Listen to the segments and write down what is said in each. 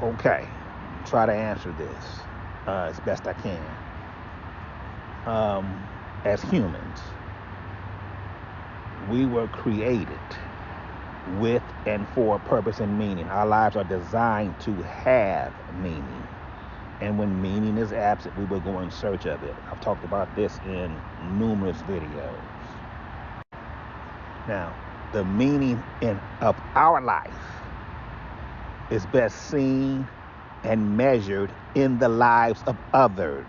Okay, try to answer this as best I can. As humans, we were created with and for a purpose and meaning. Our lives are designed to have meaning. And when meaning is absent, we will go in search of it. I've talked about this in numerous videos. Now, the meaning of our life is best seen and measured in the lives of others.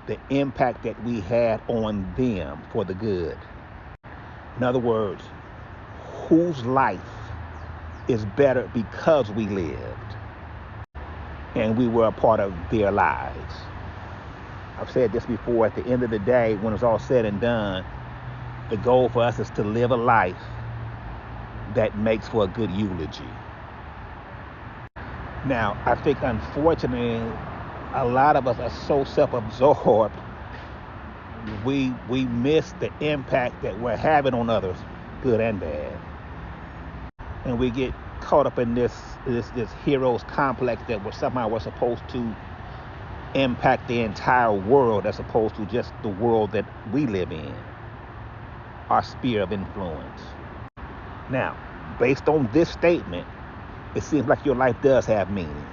The impact that we had on them for the good. In other words, whose life is better because we lived and we were a part of their lives. I've said this before, at the end of the day, when it's all said and done, the goal for us is to live a life that makes for a good eulogy. Now, I think unfortunately, a lot of us are so self-absorbed, we miss the impact that we're having on others, good and bad. And we get caught up in this hero's complex that we're supposed to impact the entire world as opposed to just the world that we live in, our sphere of influence. Now, based on this statement, it seems like your life does have meaning,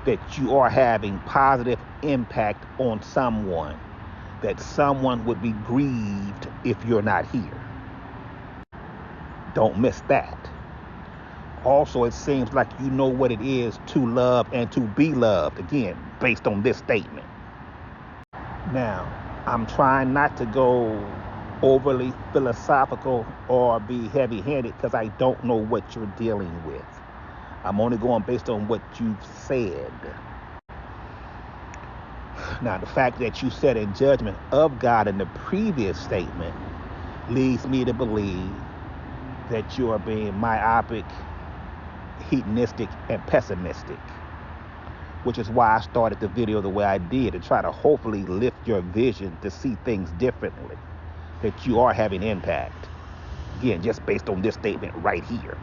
that you are having positive impact on someone, that someone would be grieved if you're not here. Don't miss that. Also, it seems like you know what it is to love and to be loved, again, based on this statement. Now, I'm trying not to go overly philosophical or be heavy-handed because I don't know what you're dealing with. I'm only going based on what you've said. Now, the fact that you said in judgment of God in the previous statement leads me to believe that you are being myopic, hedonistic, and pessimistic, which is why I started the video the way I did, to try to hopefully lift your vision to see things differently, that you are having impact. Again, just based on this statement right here.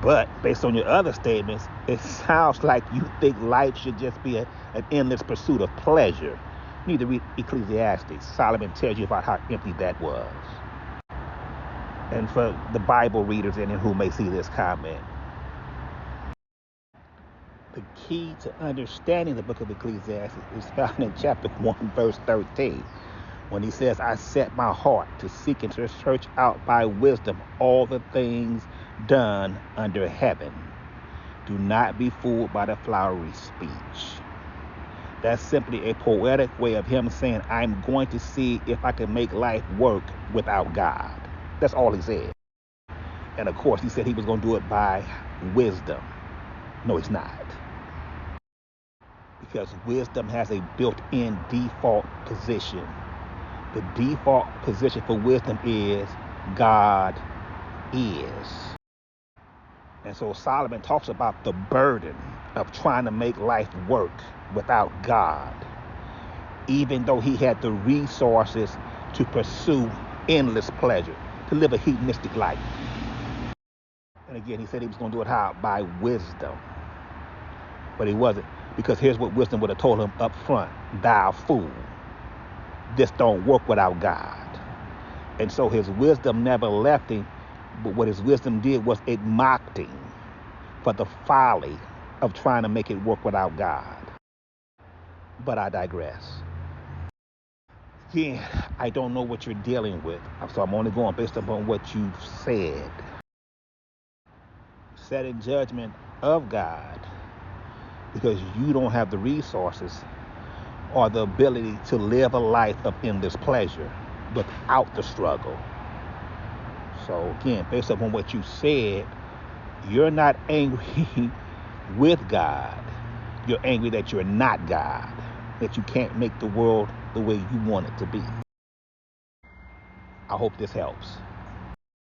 But based on your other statements, it sounds like you think life should just be an endless pursuit of pleasure. You need to read Ecclesiastes. Solomon tells you about how empty that was. And for the Bible readers in who may see this comment, the key to understanding the book of Ecclesiastes is found in chapter 1, verse 13, when he says, I set my heart to seek and to search out by wisdom all the things done under heaven. Do not be fooled by the flowery speech. That's simply a poetic way of him saying, I'm going to see if I can make life work without God. That's all he said. And of course, he said he was going to do it by wisdom. No, he's not. Because wisdom has a built-in default position. The default position for wisdom is God is. And so Solomon talks about the burden of trying to make life work without God, even though he had the resources to pursue endless pleasure, to live a hedonistic life. And again, he said he was going to do it how? By wisdom. But he wasn't, because here's what wisdom would have told him up front: thou fool, this don't work without God. And so his wisdom never left him, but what his wisdom did was it mocked him for the folly of trying to make it work without God. But I digress. Again, I don't know what you're dealing with, so I'm only going based upon what you've said. Set in judgment of God because you don't have the resources or the ability to live a life of endless pleasure without the struggle. So again, based upon what you said, you're not angry with God. You're angry that you're not God, that you can't make the world the way you want it to be. I hope this helps.